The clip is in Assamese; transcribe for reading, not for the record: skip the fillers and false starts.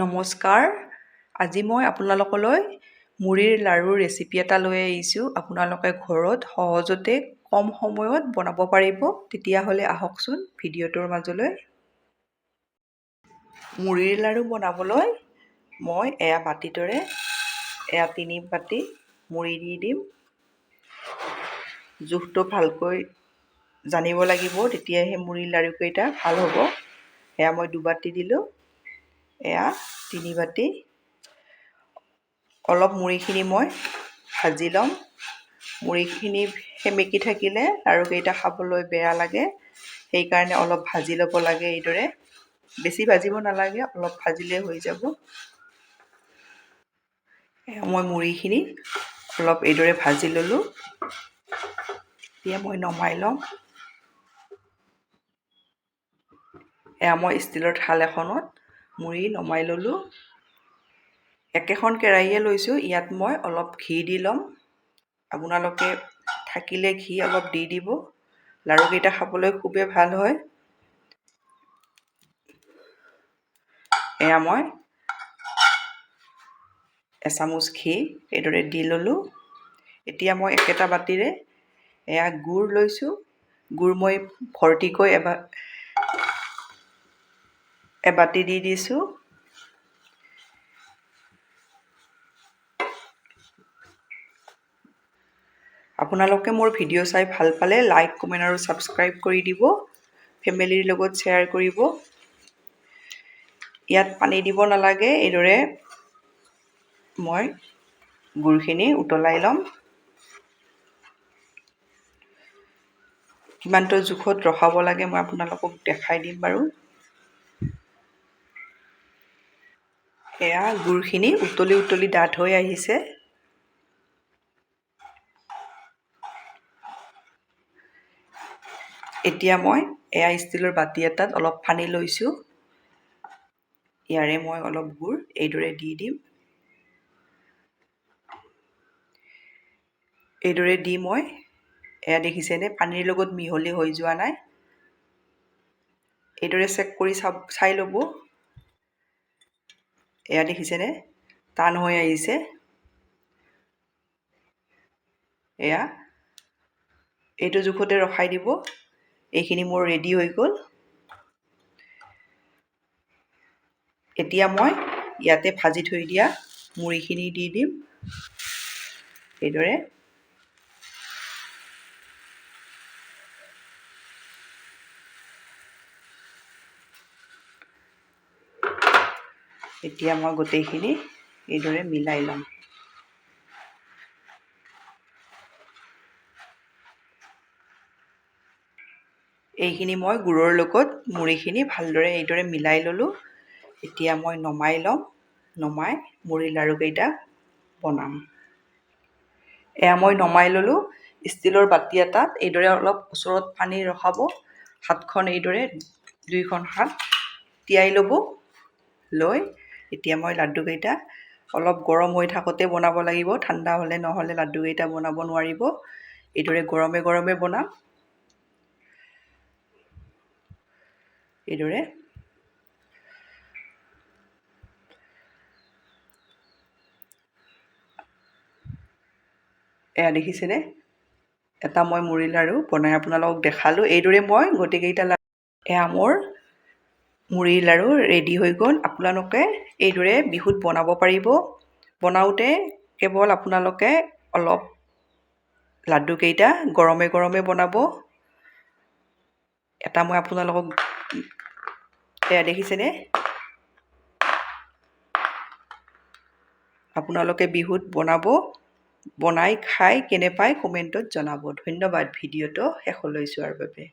নমস্কাৰ। আজি মই আপোনালোকলৈ মুড়িৰ লাড়ুৰ ৰেচিপি এটা লৈ আহিছোঁ। আপোনালোকে ঘৰত সহজতে কম সময়ত বনাব পাৰিব। তেতিয়াহ'লে আহকচোন ভিডিঅ'টোৰ মাজলৈ। মুড়িৰ লাড়ু বনাবলৈ মই বাতিটোৰে 3 বাতি মুড়ি দি দিম। জোখটো ভালকৈ জানিব লাগিব, তেতিয়াহে মুড়িৰ লাড়ুকেইটা ভাল হ'ব। মই 2 বাতি দিলোঁ। 3 বাতি। অলপ মুড়িখিনি মই ভাজি ল'ম। মুড়িখিনি সেমেকি থাকিলে লাড়ুকেইটা খাবলৈ বেয়া লাগে, সেইকাৰণে অলপ ভাজি ল'ব লাগে। এইদৰে বেছি ভাজিব নালাগে, অলপ ভাজিলে হৈ যাব। মই মুড়িখিনি অলপ এইদৰে ভাজি ল'লোঁ। এতিয়া মই নমাই ল'ম। মই ষ্টিলৰ থাল এখনত মুড়ি নমাই ল'লোঁ। একেখন কেৰাহীয়ে লৈছোঁ, ইয়াত মই অলপ ঘি দি ল'ম। আপোনালোকে থাকিলে ঘি অলপ দি দিব। লাড়ুকেইটা খাবলৈ খুবেই ভাল হয়। মই এচামুচ ঘি এইদৰে দি ল'লোঁ। এতিয়া মই একেটা বাতিৰে গুড় লৈছোঁ। গুড় মই ভৰ্তিকৈ এবাতি দি দিছোঁ। আপোনালোকে মোৰ ভিডিঅ' চাই ভাল পালে লাইক, কমেণ্ট আৰু ছাবস্ক্ৰাইব কৰি দিব। ফেমিলিৰ লগত শ্বেয়াৰ কৰিব। ইয়াত পানী দিব নালাগে। এইদৰে মই গুড়খিনি উতলাই ল'ম। কিমানটো জোখত ৰখাব লাগে মই আপোনালোকক দেখাই দিম বাৰু। গুড়খিনি উতলি উতলি ডাঠ হৈ আহিছে। এতিয়া মই ষ্টিলৰ বাতি এটাত অলপ পানী লৈছোঁ। ইয়াৰে মই অলপ গুড় এইদৰে দি দিম। এইদৰে দি মই দেখিছেনে পানীৰ লগত মিহলি হৈ যোৱা নাই। এইদৰে চেক কৰি চাই ল'ব। দেখিছেনে টান হৈ আহিছে। এইটো জোখতে ৰখাই দিব। এইখিনি মোৰ ৰেডি হৈ গ'ল। এতিয়া মই ইয়াতে ভাজি থৈ দিয়া মুড়িখিনি দি দিম। এইদৰে এতিয়া মই গোটেইখিনি এইদৰে মিলাই ল'ম। এইখিনি মই গুড়ৰ লগত মুড়িখিনি ভালদৰে এইদৰে মিলাই ল'লোঁ। এতিয়া মই নমাই ল'ম। নমাই মুড়িৰ লাড়ুকেইটা বনাম। মই নমাই ল'লোঁ। ষ্টিলৰ বাতি এটাত এইদৰে অলপ ওচৰত পানী ৰখাব। হাতখন এইদৰে 2খন হাত তিয়াই ল'ব। লৈ এতিয়া মই লাড্ডুকেইটা অলপ গৰম হৈ থাকোঁতে বনাব লাগিব। ঠাণ্ডা নহ'লে লাড্ডুকেইটা বনাব নোৱাৰিব। এইদৰে গৰমে গৰমে বনাম। এইদৰে দেখিছেনে এটা মই মুড়ি লাড়ু বনাই আপোনালোকক দেখালোঁ। এইদৰে মই গোটেইকেইটা মোৰ মুড়িৰ লাড়ু ৰেডি হৈ গ'ল। আপোনালোকে এইদৰে বিহুত বনাব পাৰিব। বনাওঁতে কেৱল আপোনালোকে অলপ লাড্ডুকেইটা গৰমে গৰমে বনাব। এটা মই আপোনালোকক দেখিছেনে আপোনালোকে বিহুত বনাব। বনাই খাই কেনে পায় কমেণ্টত জনাব। ধন্যবাদ ভিডিঅ'টো শেষলৈ চোৱাৰ বাবে।